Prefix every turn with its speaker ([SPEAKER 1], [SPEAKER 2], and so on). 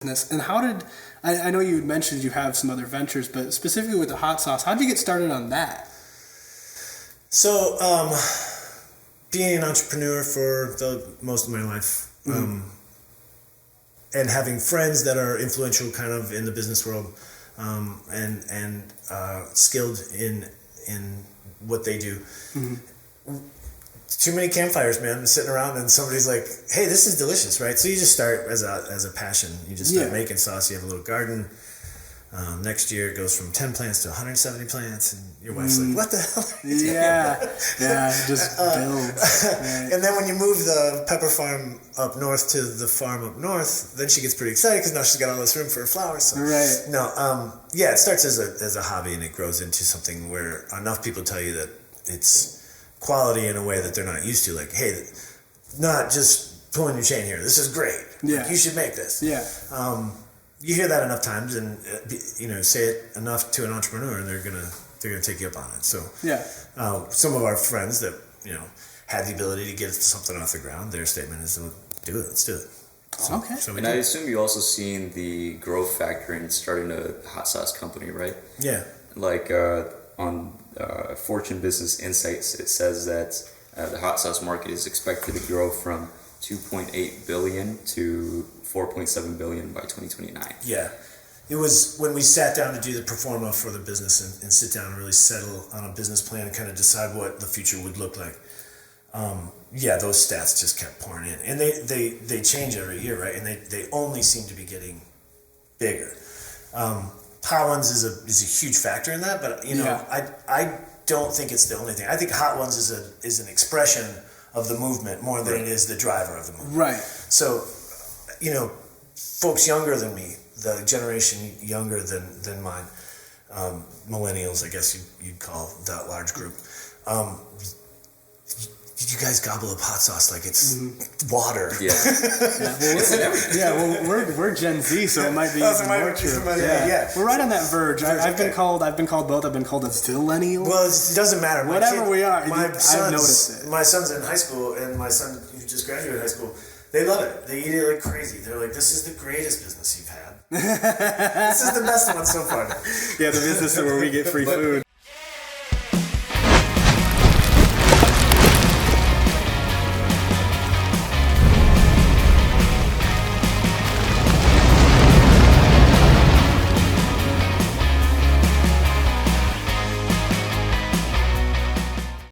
[SPEAKER 1] business. And how did, I know you mentioned you have some other ventures, but specifically with the hot sauce, how did you get started on that?
[SPEAKER 2] So, being an entrepreneur for most of my life, and having friends that are influential kind of in the business world, and skilled in what they do. Too many campfires, man, sitting around and somebody's like, hey, this is delicious, right? So you just start as a passion. You just start making sauce. You have a little garden. Next year it goes from 10 plants to 170 plants, and your wife's like, what the hell are you doing?
[SPEAKER 1] Just builds. Right.
[SPEAKER 2] And then when you move the pepper farm up north to the farm up north, then she gets pretty excited because now she's got all this room for her flowers. So, it starts as a hobby, and it grows into something where enough people tell you that it's quality in a way that they're not used to. Like, hey, not just pulling your chain here. This is great.
[SPEAKER 1] Yeah.
[SPEAKER 2] Like, you should make this.
[SPEAKER 1] Yeah.
[SPEAKER 2] You hear that enough times, and say it enough to an entrepreneur, and they're gonna take you up on it. So some of our friends that had the ability to get something off the ground, their statement is, "Do it. Let's do it." So,
[SPEAKER 1] okay.
[SPEAKER 3] And I assume you also seen the growth factor in starting a hot sauce company, right?
[SPEAKER 2] Yeah.
[SPEAKER 3] Like on Fortune Business Insights, it says that the hot sauce market is expected to grow from 2.8 billion to 4.7 billion by 2029.
[SPEAKER 2] Yeah. It was when we sat down to do the pro forma for the business and sit down and really settle on a business plan and kind of decide what the future would look like. Those stats just kept pouring in. And they change every year, right? And they only seem to be getting bigger. Hot Ones is a huge factor in that, but I don't think it's the only thing. I think Hot Ones is an expression of the movement more than it is the driver of the movement.
[SPEAKER 1] Right.
[SPEAKER 2] So, folks younger than me, the generation younger than mine, millennials, I guess you'd call that large group. You guys gobble up hot sauce like it's water.
[SPEAKER 3] Yeah.
[SPEAKER 1] We're Gen Z, so it might be even more true. We're right on that verge. I've been called both. I've been called a zillennial.
[SPEAKER 2] Well, it doesn't matter.
[SPEAKER 1] Whatever we are,
[SPEAKER 2] I've
[SPEAKER 1] noticed it.
[SPEAKER 2] My son's in high school, and my son who just graduated high school, they love it. They eat it like crazy. They're like, this is the greatest business you've had. This is the best one so far.
[SPEAKER 1] Yeah, the business where we get free food.